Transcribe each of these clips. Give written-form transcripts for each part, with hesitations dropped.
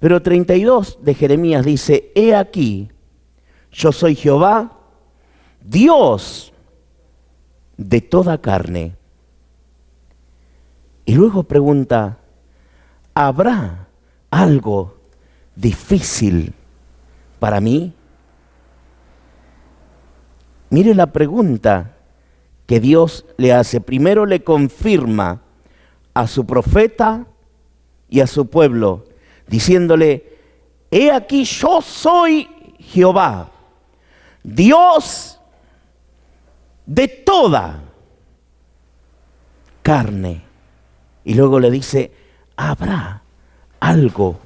Pero 32 de Jeremías dice, he aquí, yo soy Jehová, Dios de toda carne. Y luego pregunta, ¿habrá algo difícil para mí? Mire la pregunta que Dios le hace. Primero le confirma a su profeta y a su pueblo, diciéndole, he aquí yo soy Jehová, Dios de toda carne. Y luego le dice, ¿habrá algo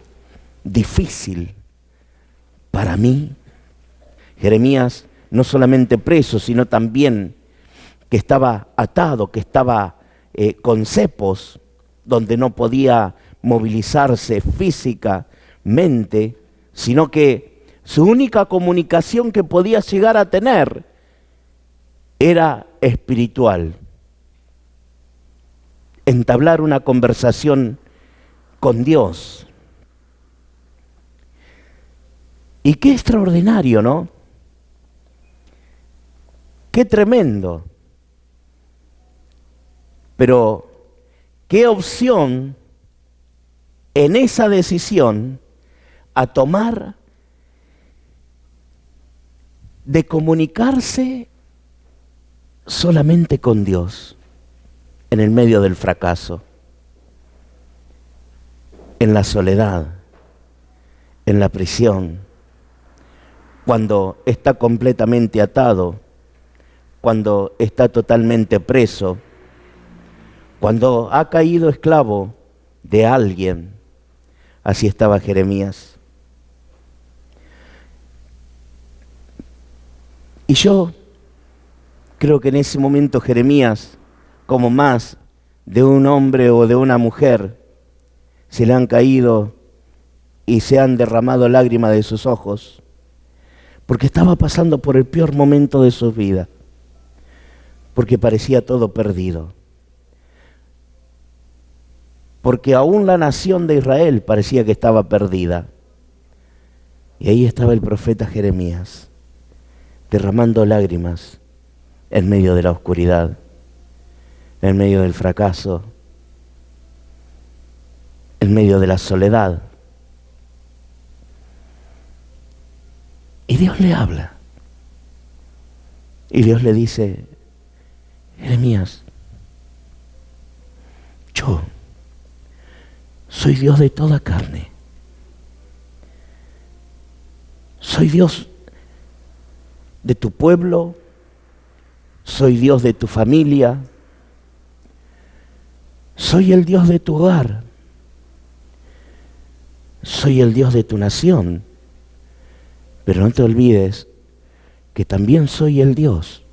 difícil para mí? Jeremías no solamente preso, sino también que estaba atado, que estaba con cepos, donde no podía movilizarse físicamente, sino que su única comunicación que podía llegar a tener era espiritual. Entablar una conversación con Dios. Y qué extraordinario, ¿no? Qué tremendo. Pero qué opción en esa decisión a tomar de comunicarse solamente con Dios en el medio del fracaso, en la soledad, en la prisión, cuando está completamente atado, cuando está totalmente preso, cuando ha caído esclavo de alguien. Así estaba Jeremías. Y yo creo que en ese momento Jeremías, como más de un hombre o de una mujer, se le han caído y se han derramado lágrimas de sus ojos, porque estaba pasando por el peor momento de su vida, porque parecía todo perdido, porque aún la nación de Israel parecía que estaba perdida. Y ahí estaba el profeta Jeremías, derramando lágrimas en medio de la oscuridad, en medio del fracaso, en medio de la soledad. Y Dios le habla. Y Dios le dice, Jeremías, yo soy Dios de toda carne. Soy Dios de tu pueblo, soy Dios de tu familia, soy el Dios de tu hogar, soy el Dios de tu nación, pero no te olvides que también soy el Dios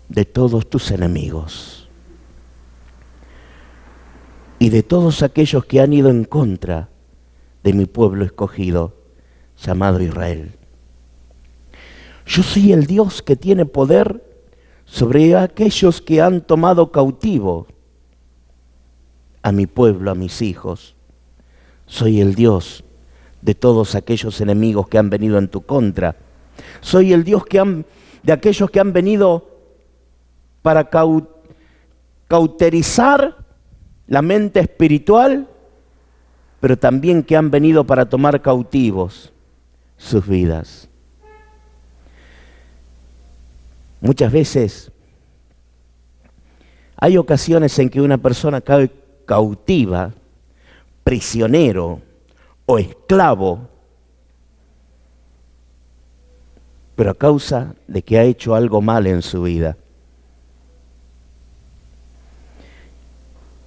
de todos tus enemigos y de todos aquellos que han ido en contra de mi pueblo escogido, llamado Israel. Yo soy el Dios que tiene poder sobre aquellos que han tomado cautivo a mi pueblo, a mis hijos. Soy el Dios de todos aquellos enemigos que han venido en tu contra. Soy el Dios de aquellos que han venido para cauterizar la mente espiritual, pero también que han venido para tomar cautivos sus vidas. Muchas veces hay ocasiones en que una persona cae cautiva, prisionero o esclavo, pero a causa de que ha hecho algo mal en su vida.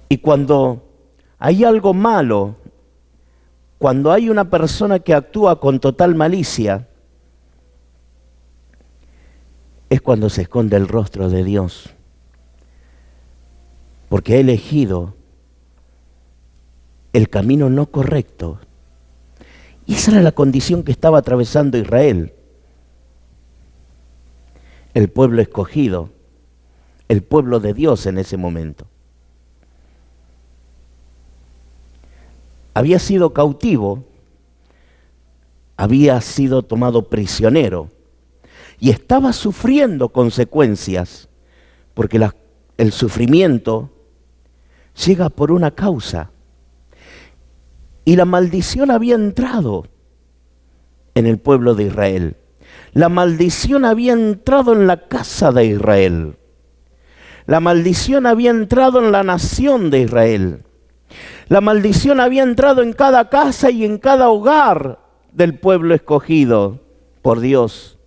Y cuando hay algo malo, cuando hay una persona que actúa con total malicia, es cuando se esconde el rostro de Dios, porque ha elegido el camino no correcto. Y esa era la condición que estaba atravesando Israel, el pueblo escogido, el pueblo de Dios en ese momento. había sido cautivo, había sido tomado prisionero y estaba sufriendo consecuencias, porque el sufrimiento llega por una causa. Y la maldición había entrado en el pueblo de Israel. La maldición había entrado en la casa de Israel. La maldición había entrado en la nación de Israel. La maldición había entrado en cada casa y en cada hogar del pueblo escogido por Dios.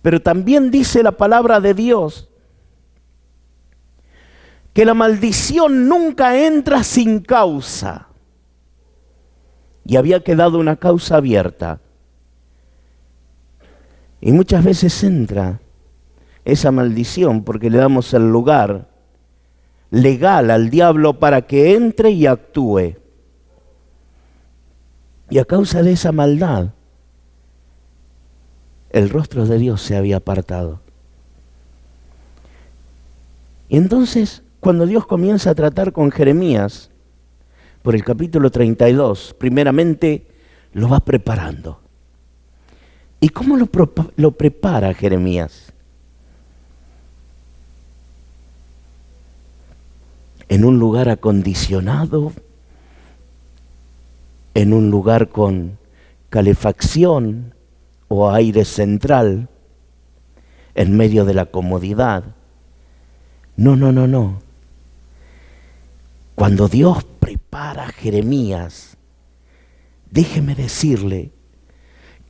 Pero también dice la palabra de Dios que la maldición nunca entra sin causa. Y había quedado una causa abierta. Y muchas veces entra esa maldición porque le damos el lugar legal al diablo para que entre y actúe. Y a causa de esa maldad, el rostro de Dios se había apartado. Y entonces, cuando Dios comienza a tratar con Jeremías, por el capítulo 32, primeramente lo va preparando. ¿Y cómo lo prepara Jeremías? En un lugar acondicionado, en un lugar con calefacción o aire central, en medio de la comodidad. No. Cuando Dios prepara a Jeremías, déjeme decirle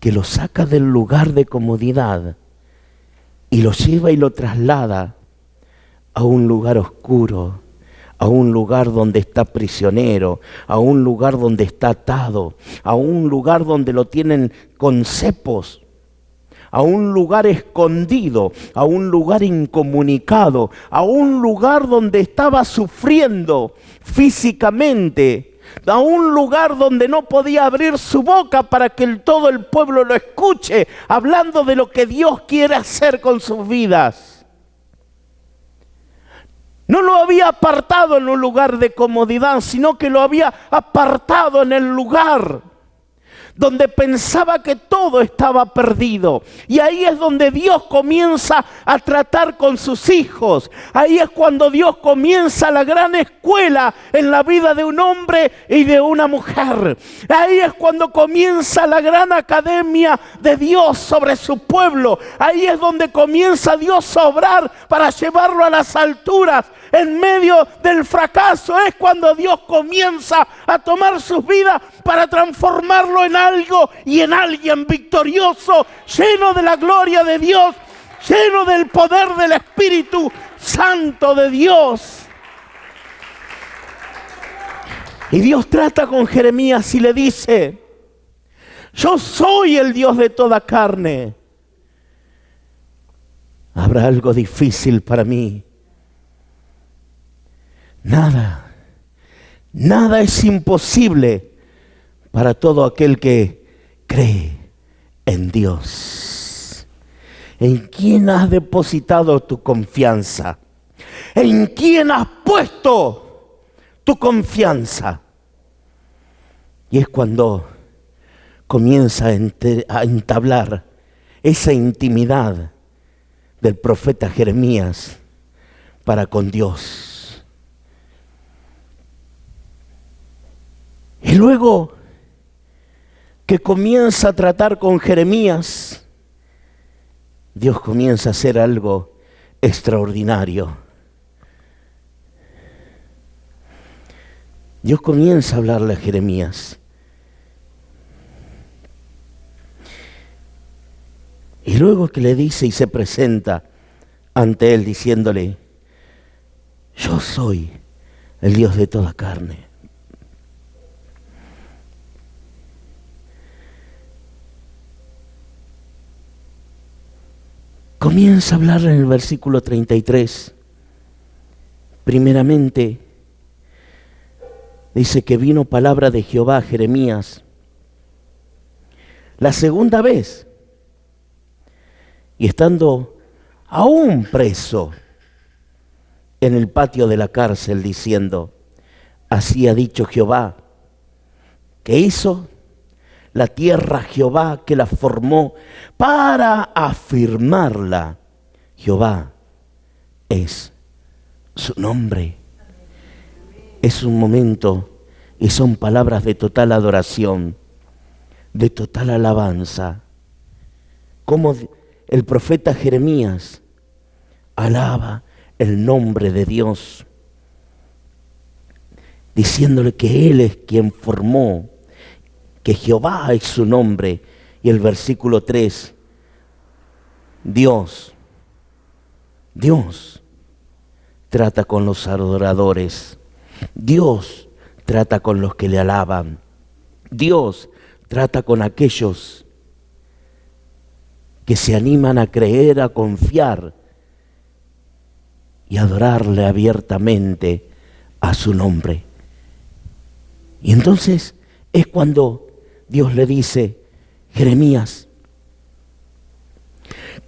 que lo saca del lugar de comodidad y lo lleva y lo traslada a un lugar oscuro, a un lugar donde está prisionero, a un lugar donde está atado, a un lugar donde lo tienen con cepos, a un lugar escondido, a un lugar incomunicado, a un lugar donde estaba sufriendo físicamente, a un lugar donde no podía abrir su boca para que todo el pueblo lo escuche, hablando de lo que Dios quiere hacer con sus vidas. No lo había apartado en un lugar de comodidad, sino que lo había apartado en el lugar donde pensaba que todo estaba perdido. Y ahí es donde Dios comienza a tratar con sus hijos. Ahí es cuando Dios comienza la gran escuela en la vida de un hombre y de una mujer. Ahí es cuando comienza la gran academia de Dios sobre su pueblo. Ahí es donde comienza Dios a obrar para llevarlo a las alturas. En medio del fracaso es cuando Dios comienza a tomar sus vidas para transformarlo en algo y en alguien victorioso, lleno de la gloria de Dios, lleno del poder del Espíritu Santo de Dios. Y Dios trata con Jeremías y le dice: yo soy el Dios de toda carne. ¿Habrá algo difícil para mí? Nada es imposible para todo aquel que cree en Dios. ¿En quién has depositado tu confianza? ¿En quién has puesto tu confianza? Y es cuando comienza a entablar esa intimidad del profeta Jeremías para con Dios. Y luego que comienza a tratar con Jeremías, Dios comienza a hacer algo extraordinario. Dios comienza a hablarle a Jeremías. Y luego que le dice y se presenta ante él diciéndole: yo soy el Dios de toda carne. Comienza a hablar en el versículo 33. Primeramente, dice que vino palabra de Jehová a Jeremías. La segunda vez, y estando aún preso en el patio de la cárcel, diciendo: Así ha dicho Jehová, que hizo la tierra Jehová, que la formó para afirmarla. Jehová es su nombre. Es un momento y son palabras de total adoración, de total alabanza. Como el profeta Jeremías alaba el nombre de Dios, diciéndole que Él es quien formó, que Jehová es su nombre. Y el versículo 3, Dios trata con los adoradores. Dios trata con los que le alaban. Dios trata con aquellos que se animan a creer, a confiar y adorarle abiertamente a su nombre. Y entonces es cuando Dios le dice, Jeremías,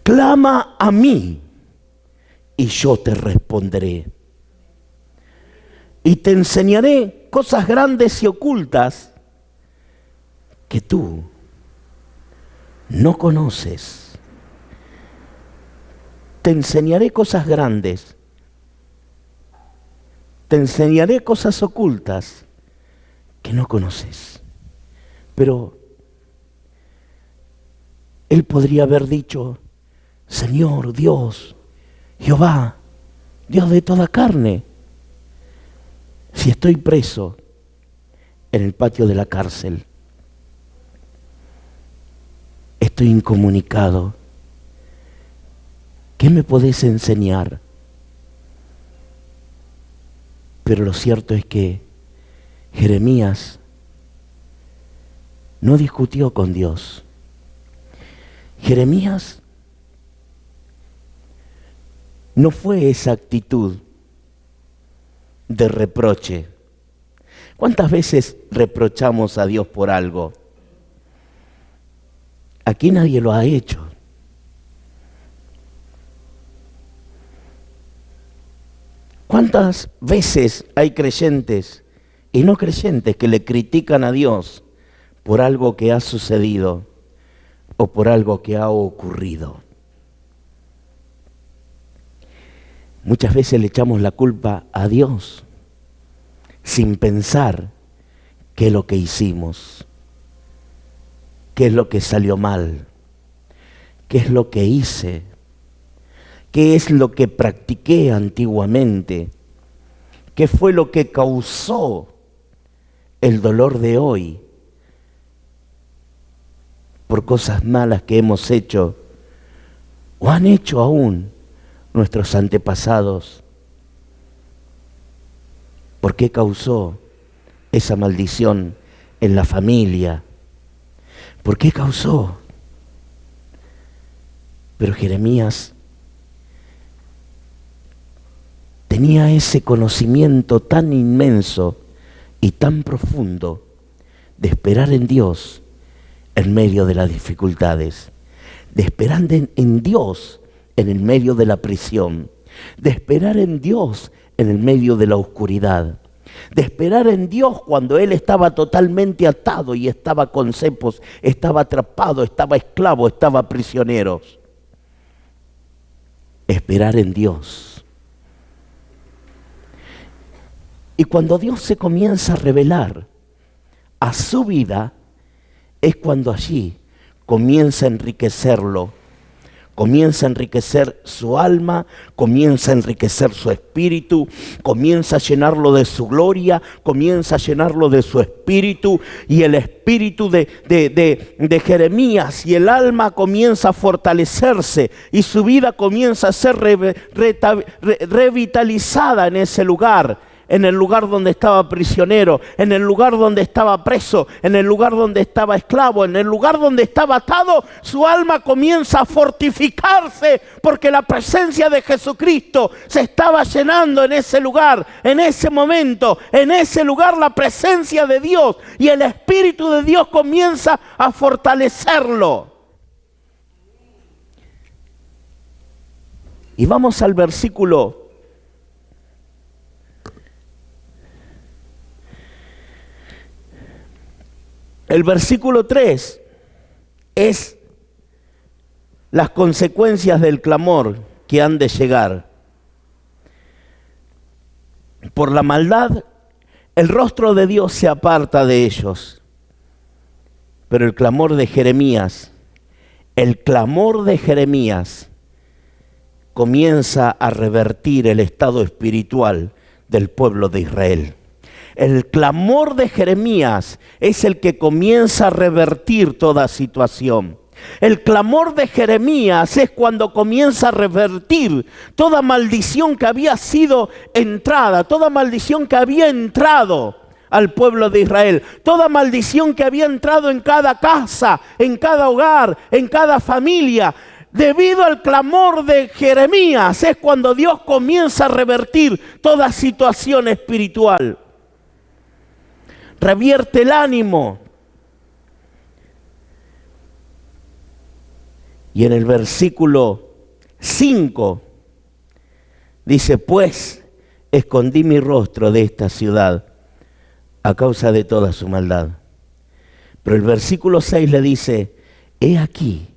clama a mí y yo te responderé. Y te enseñaré cosas grandes y ocultas que tú no conoces. Te enseñaré cosas grandes. Te enseñaré cosas ocultas que no conoces. Pero él podría haber dicho, Señor, Dios, Jehová, Dios de toda carne, si estoy preso en el patio de la cárcel, estoy incomunicado, ¿qué me podés enseñar? Pero lo cierto es que Jeremías no discutió con Dios. Jeremías no fue esa actitud de reproche. ¿Cuántas veces reprochamos a Dios por algo? Aquí nadie lo ha hecho. ¿Cuántas veces hay creyentes y no creyentes que le critican a Dios por algo que ha sucedido o por algo que ha ocurrido? Muchas veces le echamos la culpa a Dios sin pensar qué es lo que hicimos, qué es lo que salió mal, qué es lo que hice, qué es lo que practiqué antiguamente, qué fue lo que causó el dolor de hoy por cosas malas que hemos hecho o han hecho aún nuestros antepasados. ¿Por qué causó esa maldición en la familia? ¿Por qué causó? Pero Jeremías tenía ese conocimiento tan inmenso y tan profundo de esperar en Dios en medio de las dificultades, de esperar en Dios en el medio de la prisión, de esperar en Dios en el medio de la oscuridad, de esperar en Dios cuando él estaba totalmente atado y estaba con cepos, estaba atrapado, estaba esclavo, estaba prisionero. Esperar en Dios. Y cuando Dios se comienza a revelar a su vida, es cuando allí comienza a enriquecerlo, comienza a enriquecer su alma, comienza a enriquecer su espíritu, comienza a llenarlo de su gloria, comienza a llenarlo de su espíritu, y el espíritu de Jeremías y el alma comienza a fortalecerse y su vida comienza a ser revitalizada en ese lugar. En el lugar donde estaba prisionero, en el lugar donde estaba preso, en el lugar donde estaba esclavo, en el lugar donde estaba atado, su alma comienza a fortificarse porque la presencia de Jesucristo se estaba llenando en ese lugar, en ese momento, en ese lugar la presencia de Dios y el Espíritu de Dios comienza a fortalecerlo. Y vamos al versículo El versículo 3 es las consecuencias del clamor que han de llegar. Por la maldad, el rostro de Dios se aparta de ellos. Pero el clamor de Jeremías comienza a revertir el estado espiritual del pueblo de Israel. El clamor de Jeremías es el que comienza a revertir toda situación. El clamor de Jeremías es cuando comienza a revertir toda maldición que había sido entrada, toda maldición que había entrado al pueblo de Israel, toda maldición que había entrado en cada casa, en cada hogar, en cada familia. Debido al clamor de Jeremías es cuando Dios comienza a revertir toda situación espiritual. Revierte el ánimo. Y en el versículo 5 dice, pues escondí mi rostro de esta ciudad a causa de toda su maldad. Pero el versículo 6 le dice, he aquí,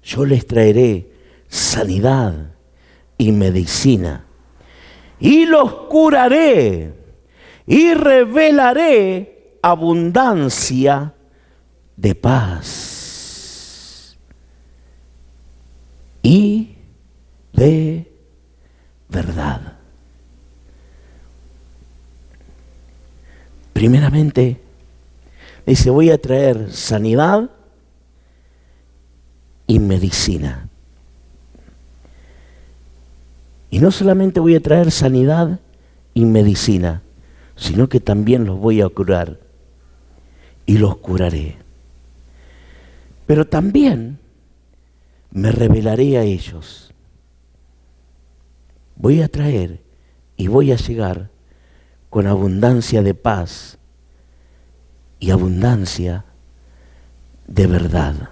yo les traeré sanidad y medicina, y los curaré, y revelaré abundancia de paz y de verdad. Primeramente, dice, voy a traer sanidad y medicina. Y no solamente voy a traer sanidad y medicina, sino que también los voy a curar y los curaré. Pero también me revelaré a ellos. Voy a traer y voy a llegar con abundancia de paz y abundancia de verdad.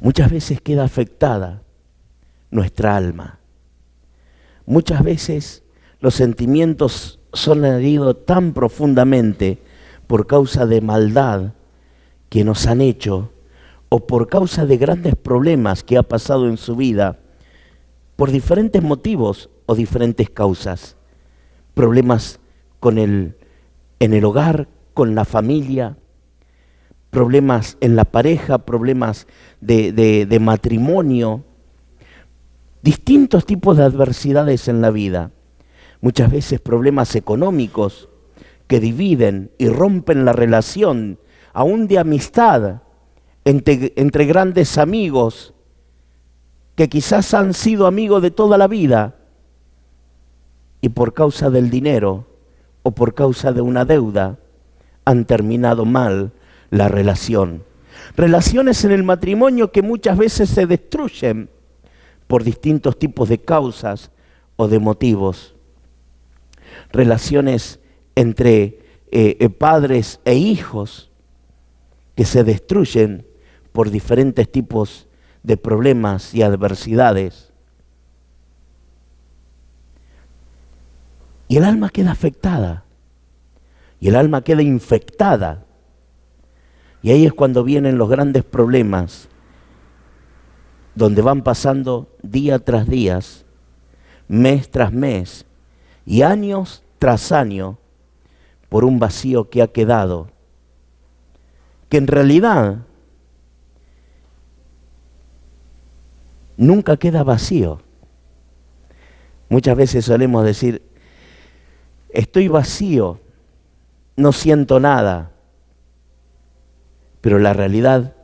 Muchas veces queda afectada nuestra alma. Muchas veces los sentimientos son heridos tan profundamente por causa de maldad que nos han hecho o por causa de grandes problemas que ha pasado en su vida por diferentes motivos o diferentes causas. Problemas en el hogar, con la familia, problemas en la pareja, problemas de matrimonio, distintos tipos de adversidades en la vida. Muchas veces problemas económicos que dividen y rompen la relación, aún de amistad, entre grandes amigos que quizás han sido amigos de toda la vida y por causa del dinero o por causa de una deuda han terminado mal la relación. Relaciones en el matrimonio que muchas veces se destruyen por distintos tipos de causas o de motivos. Relaciones entre padres e hijos que se destruyen por diferentes tipos de problemas y adversidades. Y el alma queda afectada, y el alma queda infectada. Y ahí es cuando vienen los grandes problemas, donde van pasando día tras día, mes tras mes, y años tras año, por un vacío que ha quedado, que en realidad nunca queda vacío. Muchas veces solemos decir, estoy vacío, no siento nada. Pero la realidad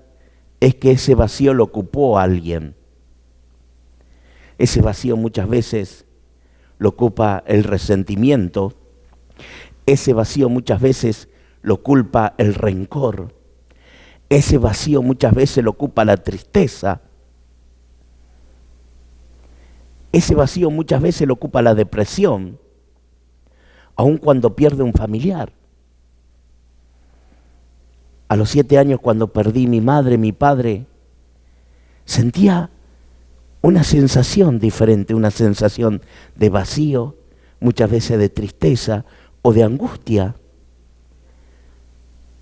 es que ese vacío lo ocupó alguien. Ese vacío muchas veces lo ocupa el resentimiento. Ese vacío muchas veces lo ocupa el rencor. Ese vacío muchas veces lo ocupa la tristeza. Ese vacío muchas veces lo ocupa la depresión, aun cuando pierde un familiar. A los 7 años, cuando perdí mi madre, mi padre, sentía una sensación diferente, una sensación de vacío, muchas veces de tristeza, o de angustia.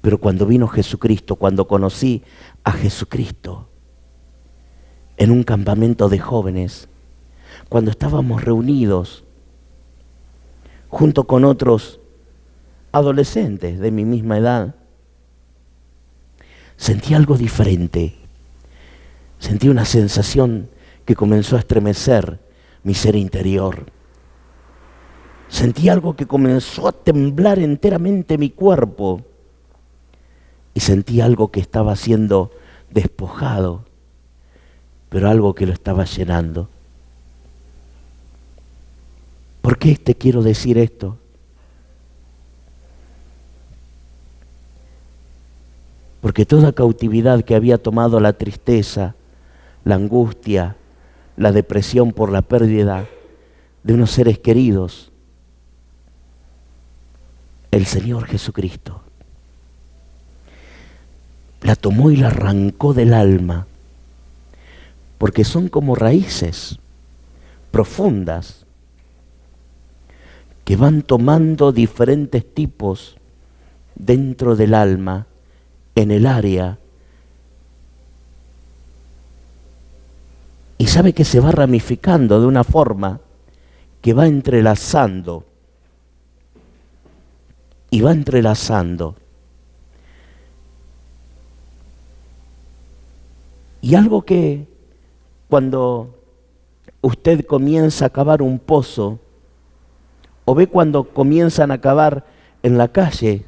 Pero cuando vino Jesucristo, cuando conocí a Jesucristo en un campamento de jóvenes, cuando estábamos reunidos junto con otros adolescentes de mi misma edad, sentí algo diferente. Sentí una sensación que comenzó a estremecer mi ser interior. Sentí algo que comenzó a temblar enteramente mi cuerpo. Y sentí algo que estaba siendo despojado, pero algo que lo estaba llenando. ¿Por qué te quiero decir esto? Porque toda cautividad que había tomado la tristeza, la angustia, la depresión por la pérdida de unos seres queridos, el Señor Jesucristo la tomó y la arrancó del alma, porque son como raíces profundas que van tomando diferentes tipos dentro del alma, en el área, y sabe que se va ramificando de una forma que va entrelazando y va entrelazando. Y algo que cuando usted comienza a cavar un pozo, o ve cuando comienzan a cavar en la calle,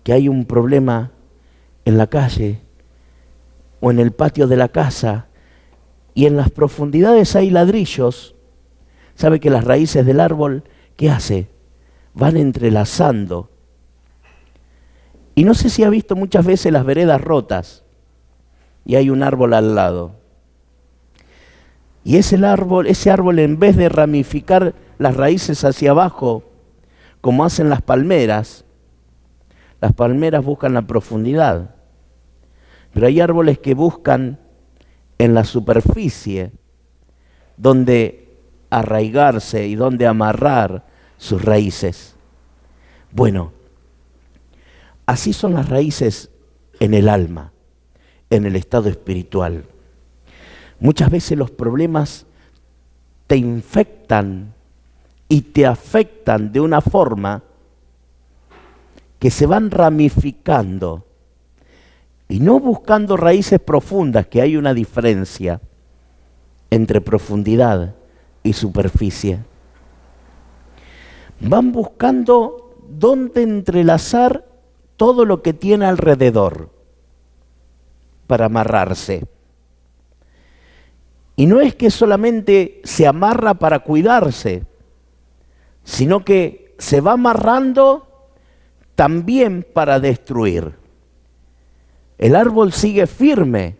que hay un problema en la calle, o en el patio de la casa, y en las profundidades hay ladrillos, sabe que las raíces del árbol, ¿qué hace? Van entrelazando. Y no sé si ha visto muchas veces las veredas rotas, y hay un árbol al lado. Y ese árbol en vez de ramificar las raíces hacia abajo, como hacen las palmeras buscan la profundidad. Pero hay árboles que buscan en la superficie donde arraigarse y donde amarrar sus raíces. Bueno, así son las raíces en el alma, en el estado espiritual. Muchas veces los problemas te infectan y te afectan de una forma que se van ramificando y no buscando raíces profundas, que hay una diferencia entre profundidad y superficie. Van buscando dónde entrelazar todo lo que tiene alrededor para amarrarse. Y no es que solamente se amarra para cuidarse, sino que se va amarrando también para destruir. El árbol sigue firme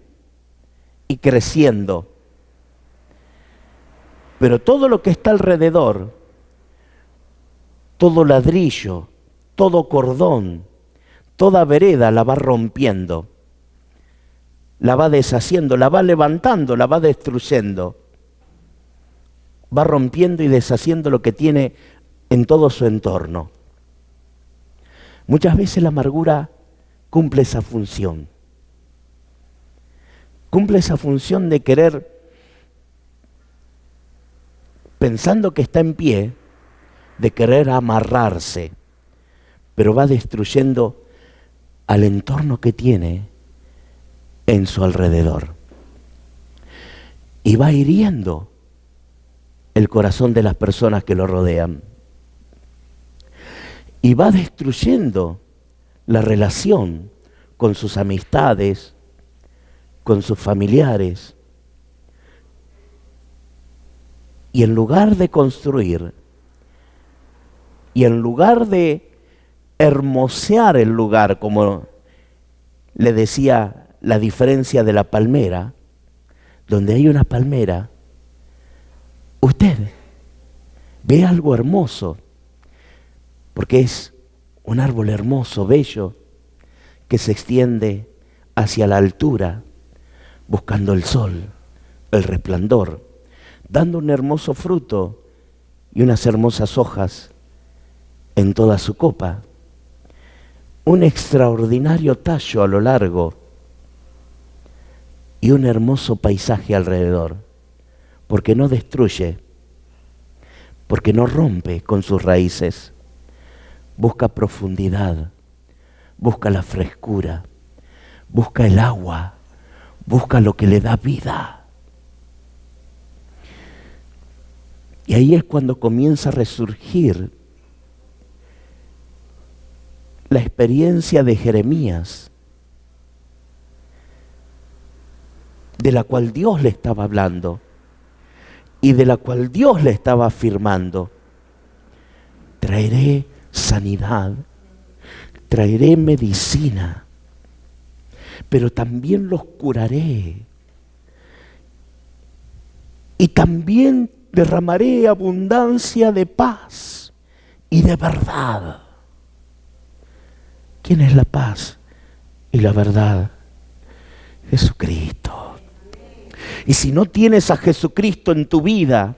y creciendo, pero todo lo que está alrededor, todo ladrillo, todo cordón, toda vereda la va rompiendo, la va deshaciendo, la va levantando, la va destruyendo, va rompiendo y deshaciendo lo que tiene en todo su entorno. Muchas veces la amargura cumple esa función. Cumple esa función de querer, pensando que está en pie, de querer amarrarse, pero va destruyendo al entorno que tiene en su alrededor. Y va hiriendo el corazón de las personas que lo rodean. Y va destruyendo la relación con sus amistades, con sus familiares. Y en lugar de construir, y en lugar de hermosear el lugar, como le decía la diferencia de la palmera, donde hay una palmera, usted ve algo hermoso, porque es un árbol hermoso, bello, que se extiende hacia la altura, buscando el sol, el resplandor, dando un hermoso fruto y unas hermosas hojas en toda su copa, un extraordinario tallo a lo largo y un hermoso paisaje alrededor, porque no destruye, porque no rompe con sus raíces, busca profundidad, busca la frescura, busca el agua, busca lo que le da vida. Y ahí es cuando comienza a resurgir la experiencia de Jeremías, de la cual Dios le estaba hablando y de la cual Dios le estaba afirmando: traeré sanidad, traeré medicina, pero también los curaré. Y también derramaré abundancia de paz y de verdad. ¿Quién es la paz y la verdad? Jesucristo. Y si no tienes a Jesucristo en tu vida,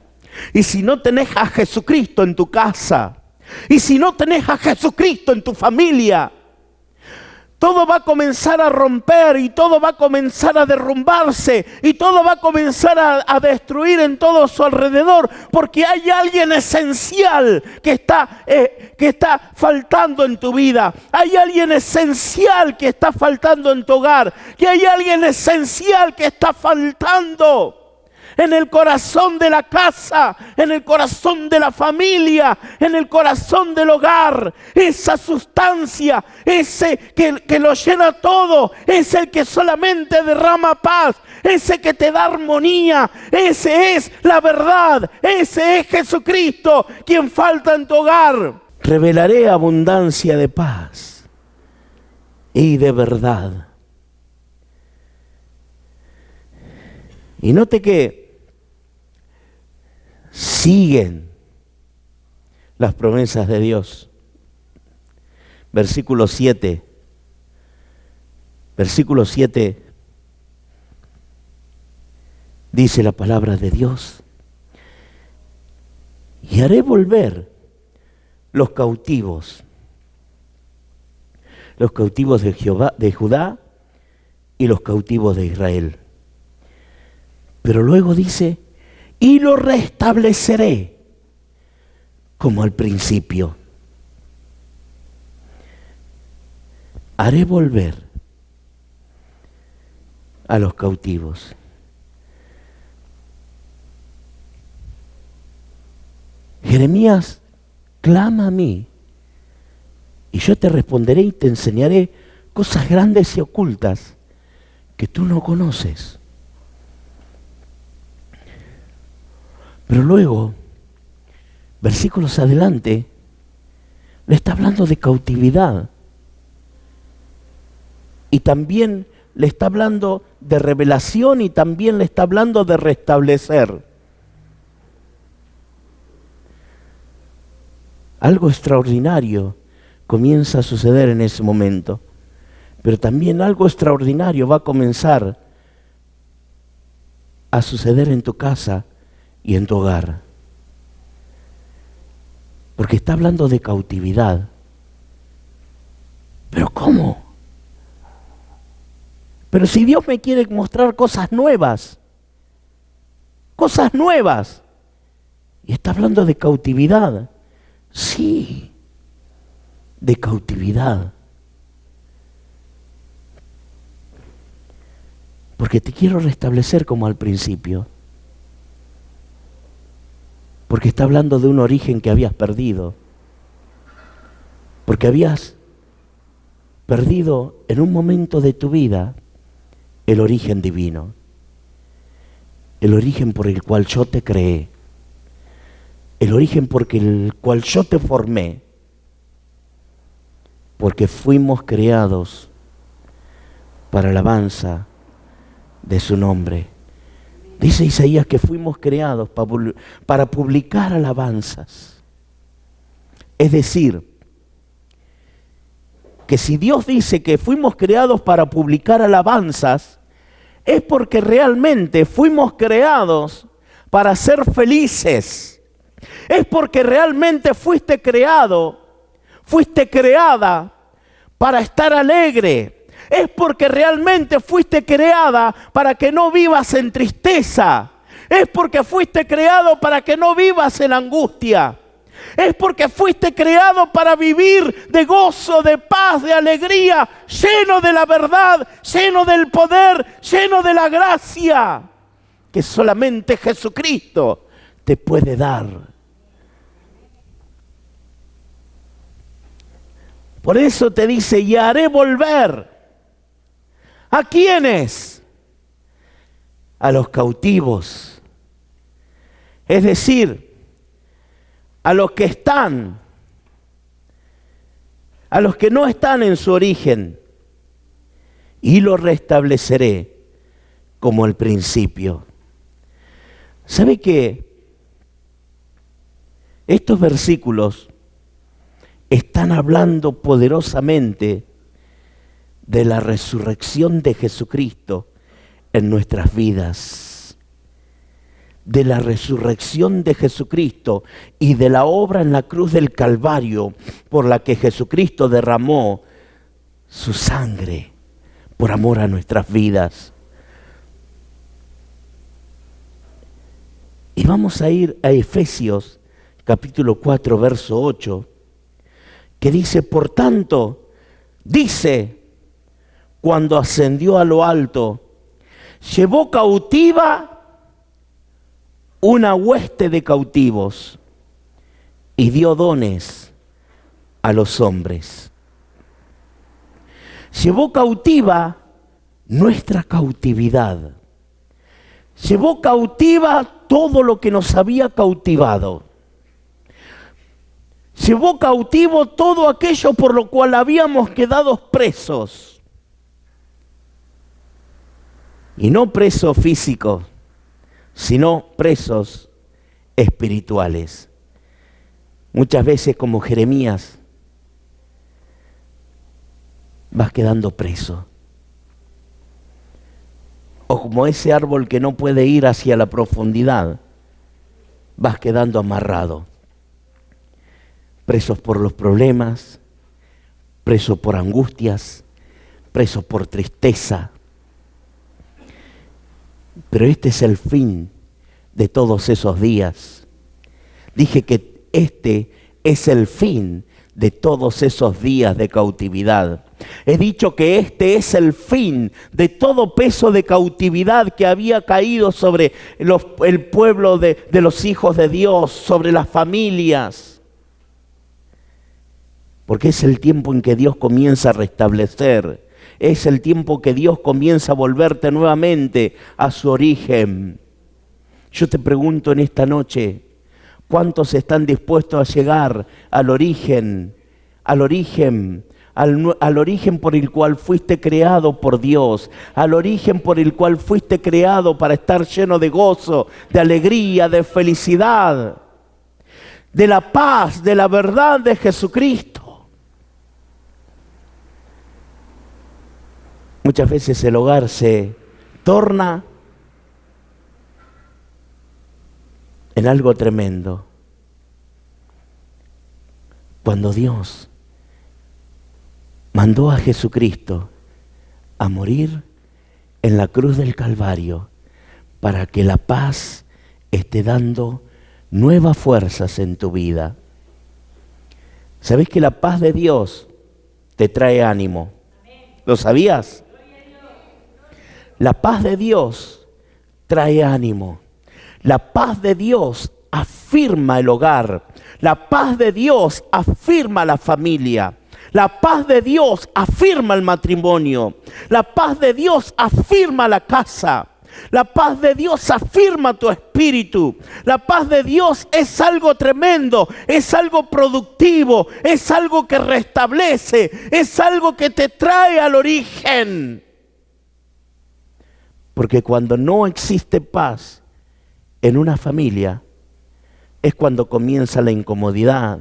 y si no tenés a Jesucristo en tu casa, y si no tenés a Jesucristo en tu familia, todo va a comenzar a romper y todo va a comenzar a derrumbarse y todo va a comenzar a destruir en todo su alrededor, porque hay alguien esencial que está faltando en tu vida. Hay alguien esencial que está faltando en tu hogar. Y hay alguien esencial que está faltando en el corazón de la casa, en el corazón de la familia, en el corazón del hogar. Esa sustancia, ese que lo llena todo, es el que solamente derrama paz, ese que te da armonía, ese es la verdad, ese es Jesucristo quien falta en tu hogar. Revelaré abundancia de paz y de verdad. Y note que siguen las promesas de Dios. Versículo 7. Versículo 7 dice la palabra de Dios: y haré volver los cautivos de Judá y los cautivos de Israel. Pero luego dice: y lo restableceré como al principio. Haré volver a los cautivos. Jeremías clama a mí y yo te responderé y te enseñaré cosas grandes y ocultas que tú no conoces. Pero luego, versículos adelante, le está hablando de cautividad. Y también le está hablando de revelación y también le está hablando de restablecer. Algo extraordinario comienza a suceder en ese momento. Pero también algo extraordinario va a comenzar a suceder en tu casa y en tu hogar. Porque está hablando de cautividad. ¿Pero cómo? Pero si Dios me quiere mostrar cosas nuevas, y está hablando de cautividad, sí, de cautividad. Porque te quiero restablecer como al principio. Porque está hablando de un origen que habías perdido. Porque habías perdido en un momento de tu vida el origen divino. El origen por el cual yo te creé. El origen por el cual yo te formé. Porque fuimos creados para alabanza de su nombre. Dice Isaías que fuimos creados para publicar alabanzas. Es decir, que si Dios dice que fuimos creados para publicar alabanzas, es porque realmente fuimos creados para ser felices. Es porque realmente fuiste creado fuiste creada para estar alegre. Es porque realmente fuiste creada para que no vivas en tristeza. Es porque fuiste creado para que no vivas en angustia. Es porque fuiste creado para vivir de gozo, de paz, de alegría, lleno de la verdad, lleno del poder, lleno de la gracia que solamente Jesucristo te puede dar. Por eso te dice, y haré volver. ¿A quiénes? A los cautivos. Es decir, a los que están, a los que no están en su origen, y los restableceré como al principio. ¿Sabe qué? Estos versículos están hablando poderosamente de la resurrección de Jesucristo en nuestras vidas, de la resurrección de Jesucristo y de la obra en la cruz del Calvario por la que Jesucristo derramó su sangre por amor a nuestras vidas. Y vamos a ir a Efesios capítulo 4, verso 8, que dice, por tanto, dice, cuando ascendió a lo alto, llevó cautiva una hueste de cautivos y dio dones a los hombres. Llevó cautiva nuestra cautividad. Llevó cautiva todo lo que nos había cautivado. Llevó cautivo todo aquello por lo cual habíamos quedado presos. Y no presos físicos, sino presos espirituales. Muchas veces, como Jeremías, vas quedando preso. O como ese árbol que no puede ir hacia la profundidad, vas quedando amarrado. Presos por los problemas, presos por angustias, presos por tristeza. Pero este es el fin de todos esos días. Dije que este es el fin de todos esos días de cautividad. He dicho que este es el fin de todo peso de cautividad que había caído sobre el pueblo de los hijos de Dios, sobre las familias. Porque es el tiempo en que Dios comienza a restablecer. Es el tiempo que Dios comienza a volverte nuevamente a su origen. Yo te pregunto en esta noche, ¿cuántos están dispuestos a llegar al origen por el cual fuiste creado por Dios, al origen por el cual fuiste creado para estar lleno de gozo, de alegría, de felicidad, de la paz, de la verdad de Jesucristo? Muchas veces el hogar se torna en algo tremendo. Cuando Dios mandó a Jesucristo a morir en la cruz del Calvario para que la paz esté dando nuevas fuerzas en tu vida. ¿Sabés que la paz de Dios te trae ánimo? ¿Lo sabías? La paz de Dios trae ánimo. La paz de Dios afirma el hogar. La paz de Dios afirma la familia. La paz de Dios afirma el matrimonio. La paz de Dios afirma la casa. La paz de Dios afirma tu espíritu. La paz de Dios es algo tremendo, es algo productivo, es algo que restablece, es algo que te trae al origen. Porque cuando no existe paz en una familia, es cuando comienza la incomodidad,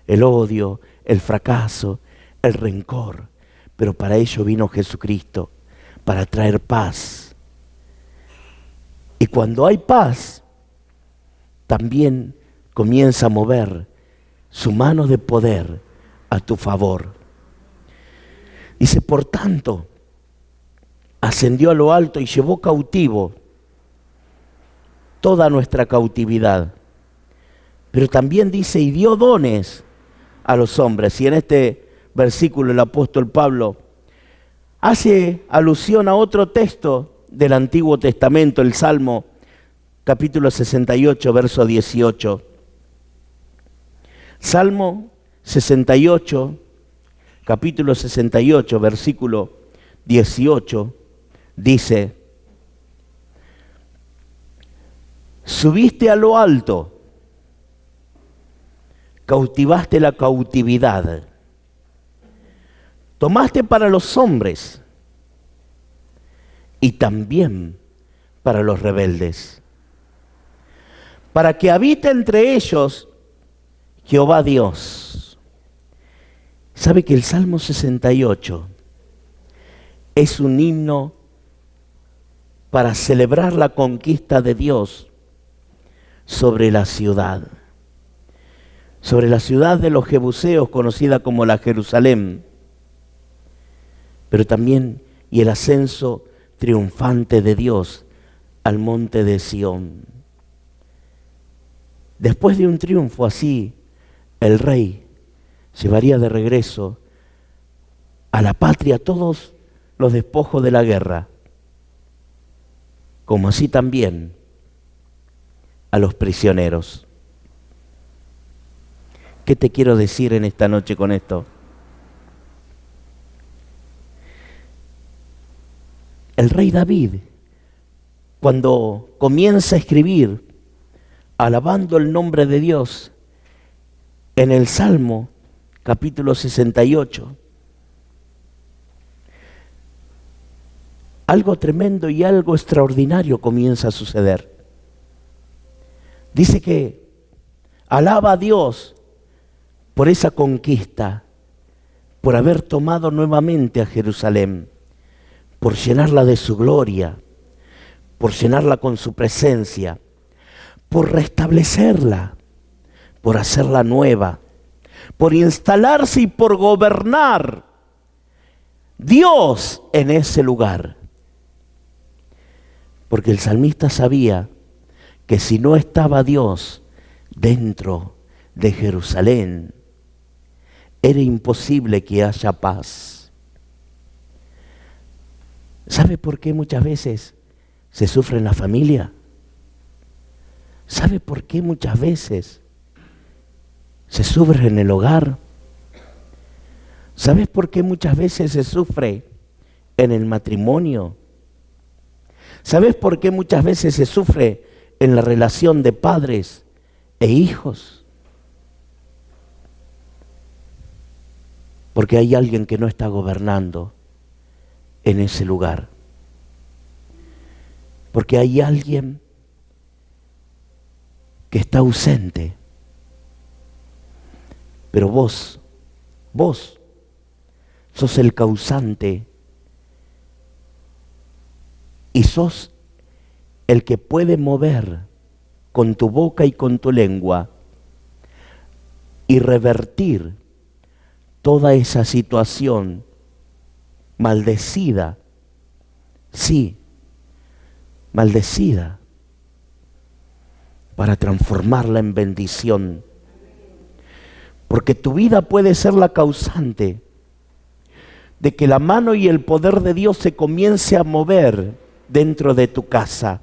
el odio, el fracaso, el rencor. Pero para ello vino Jesucristo, para traer paz. Y cuando hay paz, también comienza a mover su mano de poder a tu favor. Dice, por tanto, ascendió a lo alto y llevó cautivo toda nuestra cautividad. Pero también dice, y dio dones a los hombres. Y en este versículo el apóstol Pablo hace alusión a otro texto del Antiguo Testamento, el Salmo capítulo 68, verso 18. Salmo 68, capítulo 68, versículo 18, dice, subiste a lo alto, cautivaste la cautividad, tomaste para los hombres y también para los rebeldes, para que habite entre ellos Jehová Dios. ¿Sabe que el Salmo 68 es un himno para celebrar la conquista de Dios sobre la ciudad? Sobre la ciudad de los jebuseos, conocida como la Jerusalén, pero también y el ascenso triunfante de Dios al monte de Sión. Después de un triunfo así, el rey llevaría de regreso a la patria todos los despojos de la guerra, como así también a los prisioneros. ¿Qué te quiero decir en esta noche con esto? El rey David, cuando comienza a escribir alabando el nombre de Dios en el Salmo capítulo 68, algo tremendo y algo extraordinario comienza a suceder. Dice que alaba a Dios por esa conquista, por haber tomado nuevamente a Jerusalén, por llenarla de su gloria, por llenarla con su presencia, por restablecerla, por hacerla nueva, por instalarse y por gobernar Dios en ese lugar. Porque el salmista sabía que si no estaba Dios dentro de Jerusalén, era imposible que haya paz. ¿Sabe por qué muchas veces se sufre en la familia? ¿Sabe por qué muchas veces se sufre en el hogar? ¿Sabes por qué muchas veces se sufre en el matrimonio? ¿Sabes por qué muchas veces se sufre en la relación de padres e hijos? Porque hay alguien que no está gobernando en ese lugar. Porque hay alguien que está ausente. Pero vos sos el causante y sos el que puede mover con tu boca y con tu lengua y revertir toda esa situación maldecida, sí, maldecida, para transformarla en bendición. Porque tu vida puede ser la causante de que la mano y el poder de Dios se comience a mover dentro de tu casa.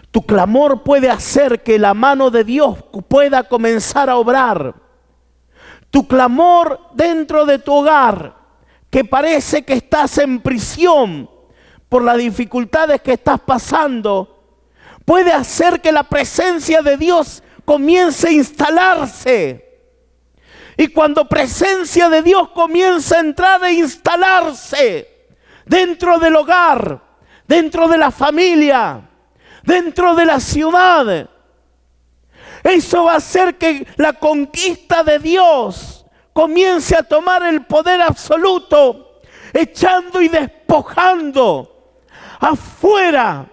Tu clamor puede hacer que la mano de Dios pueda comenzar a obrar. Tu clamor dentro de tu hogar, que parece que estás en prisión por las dificultades que estás pasando, puede hacer que la presencia de Dios comience a instalarse. Y cuando presencia de Dios comienza a entrar e instalarse dentro del hogar, dentro de la familia, dentro de la ciudad, eso va a hacer que la conquista de Dios comience a tomar el poder absoluto, echando y despojando afuera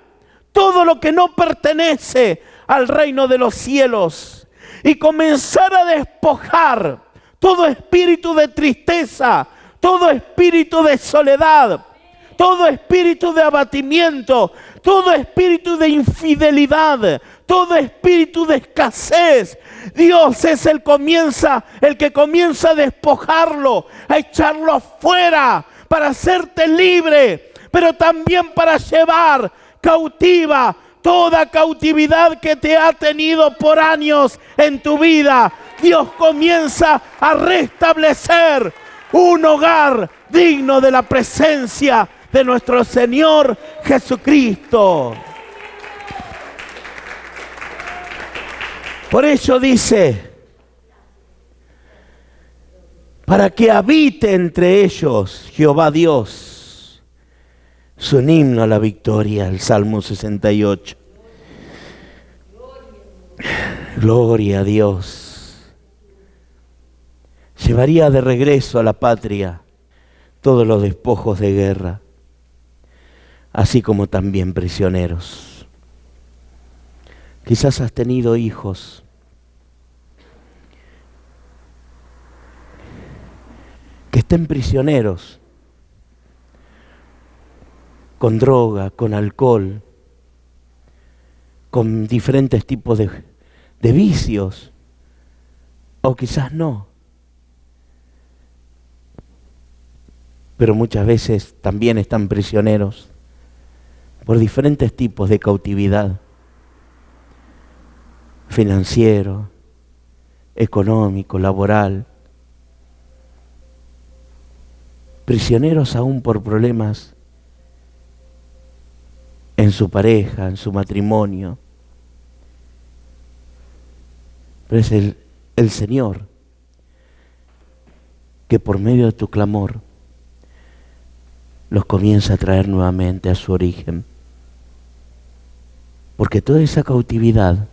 todo lo que no pertenece al reino de los cielos, y comenzar a despojar todo espíritu de tristeza, todo espíritu de soledad, todo espíritu de abatimiento, todo espíritu de infidelidad, todo espíritu de escasez. Dios es el que comienza a despojarlo, a echarlo afuera para hacerte libre, pero también para llevar cautiva toda cautividad que te ha tenido por años en tu vida. Dios comienza a restablecer un hogar digno de la presencia de nuestro Señor Jesucristo. Por eso dice, para que habite entre ellos Jehová Dios. Es un himno a la victoria, el Salmo 68. Gloria a Dios. Llevaría de regreso a la patria todos los despojos de guerra, así como también prisioneros. Quizás has tenido hijos que estén prisioneros con droga, con alcohol, con diferentes tipos de vicios, o quizás no. Pero muchas veces también están prisioneros por diferentes tipos de cautividad, financiero, económico, laboral. Prisioneros aún por problemas en su pareja, en su matrimonio. Pero es el Señor que por medio de tu clamor los comienza a traer nuevamente a su origen. Porque toda esa cautividad,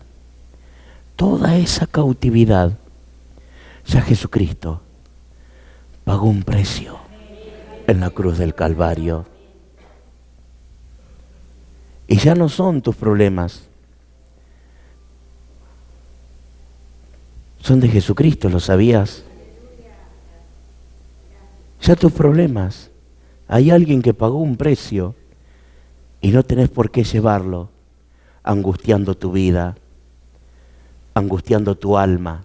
ya Jesucristo pagó un precio en la cruz del Calvario. Y ya no son tus problemas, son de Jesucristo, ¿lo sabías? Ya tus problemas, hay alguien que pagó un precio y no tenés por qué llevarlo angustiando tu vida, angustiando tu alma.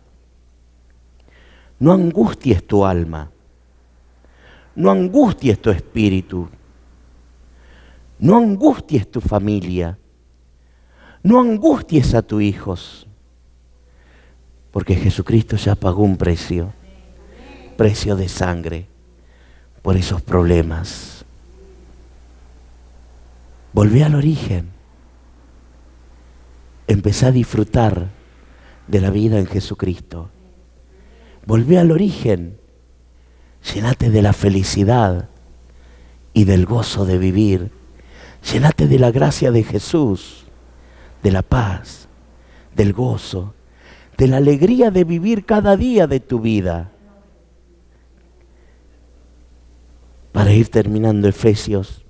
No angusties tu alma, no angusties tu espíritu, no angusties tu familia, no angusties a tus hijos, porque Jesucristo ya pagó un precio de sangre por esos problemas. Volvé al origen, empezá a disfrutar de la vida en Jesucristo. Volvé al origen, llénate de la felicidad y del gozo de vivir. Llénate de la gracia de Jesús, de la paz, del gozo, de la alegría de vivir cada día de tu vida. Para ir terminando, Efesios,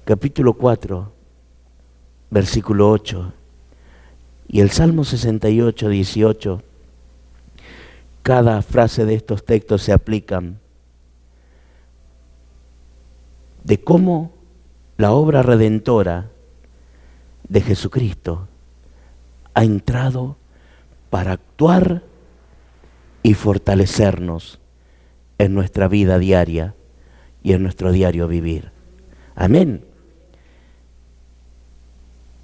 capítulo 4, versículo 8, y el Salmo 68, 18, cada frase de estos textos se aplican de cómo la obra redentora de Jesucristo ha entrado para actuar y fortalecernos en nuestra vida diaria y en nuestro diario vivir. Amén.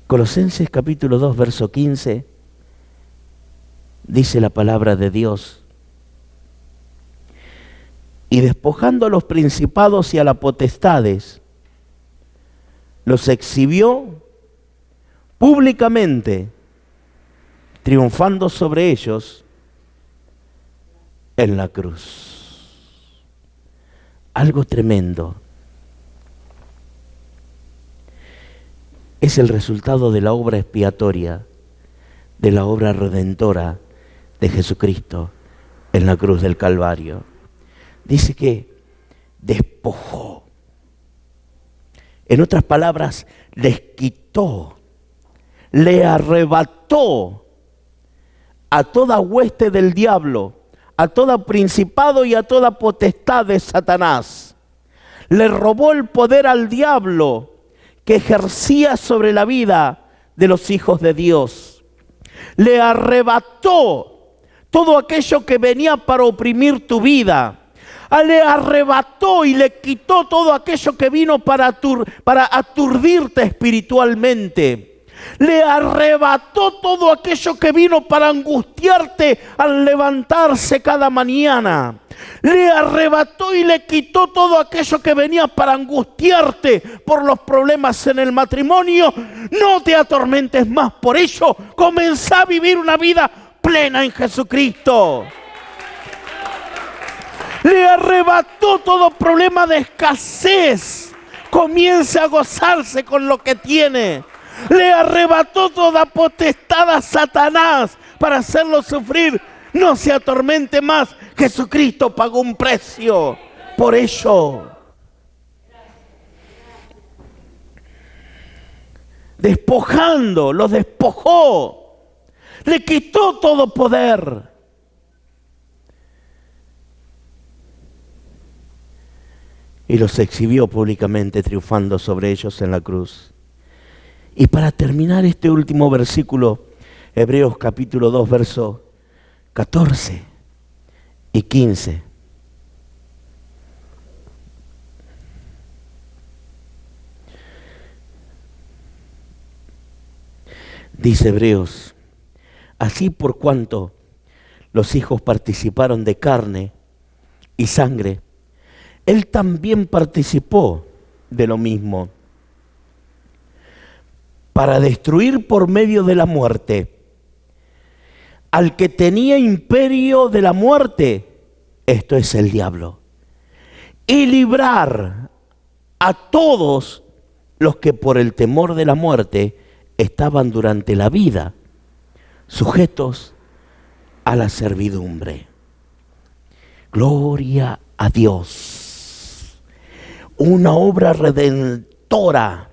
Colosenses capítulo 2, verso 15, dice la palabra de Dios: y despojando a los principados y a las potestades, los exhibió públicamente, triunfando sobre ellos en la cruz. Algo tremendo. Es el resultado de la obra expiatoria, de la obra redentora de Jesucristo en la cruz del Calvario. Dice que despojó. En otras palabras, les quitó, le arrebató a toda hueste del diablo, a todo principado y a toda potestad de Satanás. Le robó el poder al diablo que ejercía sobre la vida de los hijos de Dios. Le arrebató todo aquello que venía para oprimir tu vida. Le arrebató y le quitó todo aquello que vino para aturdirte espiritualmente. Le arrebató todo aquello que vino para angustiarte al levantarse cada mañana. Le arrebató y le quitó todo aquello que venía para angustiarte por los problemas en el matrimonio. No te atormentes más por ello. Comenzá a vivir una vida plena en Jesucristo. Le arrebató todo problema de escasez. Comience a gozarse con lo que tiene. Le arrebató toda potestad a Satanás para hacerlo sufrir. No se atormente más. Jesucristo pagó un precio por ello. Despojando, los despojó. Le quitó todo poder. Y los exhibió públicamente, triunfando sobre ellos en la cruz. Y para terminar este último versículo, Hebreos capítulo 2, versos 14 y 15. Dice Hebreos: así por cuanto los hijos participaron de carne y sangre, Él también participó de lo mismo, para destruir por medio de la muerte al que tenía imperio de la muerte, esto es el diablo, y librar a todos los que por el temor de la muerte estaban durante la vida sujetos a la servidumbre. Gloria a Dios. Una obra redentora,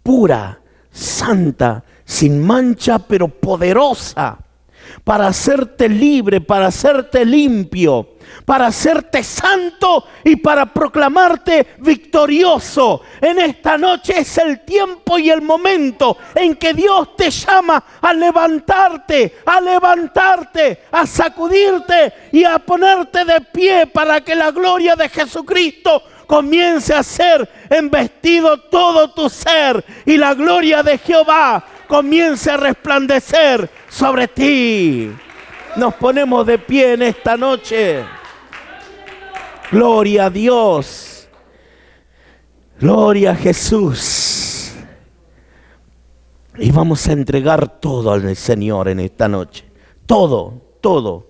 pura, santa, sin mancha, pero poderosa, para hacerte libre, para hacerte limpio, para hacerte santo y para proclamarte victorioso. En esta noche es el tiempo y el momento en que Dios te llama a levantarte, a sacudirte y a ponerte de pie para que la gloria de Jesucristo comience a ser embestido todo tu ser y la gloria de Jehová comience a resplandecer sobre ti. Nos ponemos de pie en esta noche. Gloria a Dios. Gloria a Jesús. Y vamos a entregar todo al Señor en esta noche. Todo, todo.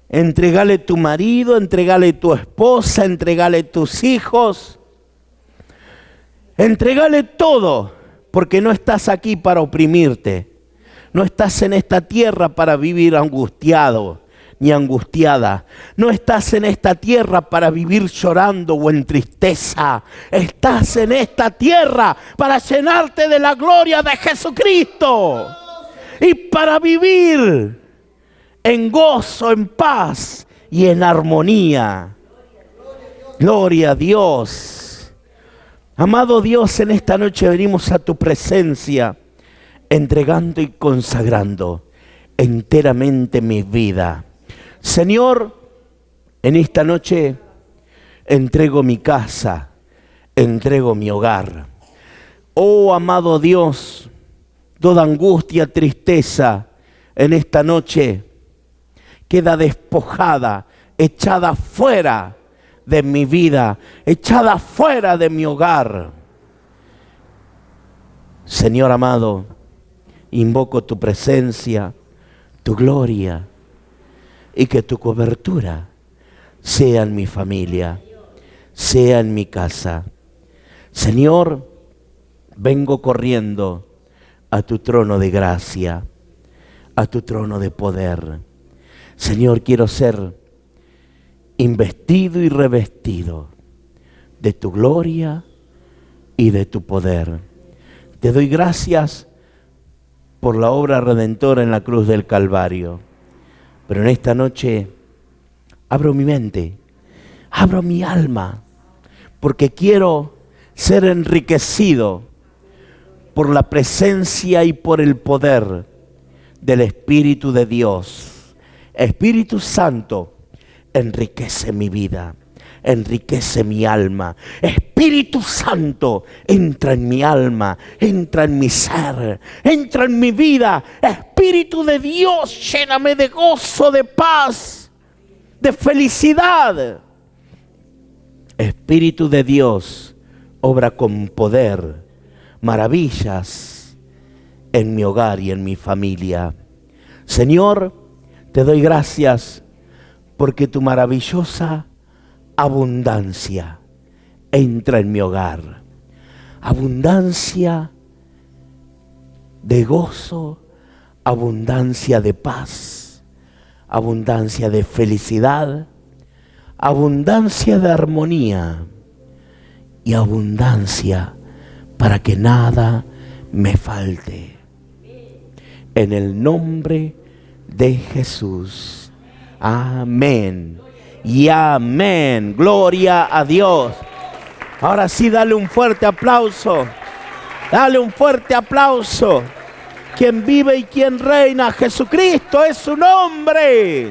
Entregale tu marido, entregale tu esposa, entregale tus hijos. Entregale todo, porque no estás aquí para oprimirte. No estás en esta tierra para vivir angustiado ni angustiada. No estás en esta tierra para vivir llorando o en tristeza. Estás en esta tierra para llenarte de la gloria de Jesucristo y para vivir en gozo, en paz y en armonía. Gloria a Dios. Amado Dios, en esta noche venimos a tu presencia, entregando y consagrando enteramente mi vida. Señor, en esta noche entrego mi casa, entrego mi hogar. Oh, amado Dios, toda angustia, tristeza, en esta noche queda despojada, echada fuera de mi vida, echada fuera de mi hogar. Señor amado, invoco tu presencia, tu gloria, y que tu cobertura sea en mi familia, sea en mi casa. Señor, vengo corriendo a tu trono de gracia, a tu trono de poder. Señor, quiero ser investido y revestido de tu gloria y de tu poder. Te doy gracias por la obra redentora en la cruz del Calvario. Pero en esta noche abro mi mente, abro mi alma, porque quiero ser enriquecido por la presencia y por el poder del Espíritu de Dios. Espíritu Santo, enriquece mi vida, enriquece mi alma. Espíritu Santo, entra en mi alma, entra en mi ser, entra en mi vida. Espíritu de Dios, lléname de gozo, de paz, de felicidad. Espíritu de Dios, obra con poder, maravillas en mi hogar y en mi familia. Señor, te doy gracias porque tu maravillosa abundancia entra en mi hogar. Abundancia de gozo, abundancia de paz, abundancia de felicidad, abundancia de armonía y abundancia para que nada me falte. En el nombre de Jesús. Amén y amén. Gloria a Dios. Ahora sí, dale un fuerte aplauso. Dale un fuerte aplauso. Quien vive y quien reina, Jesucristo es su nombre.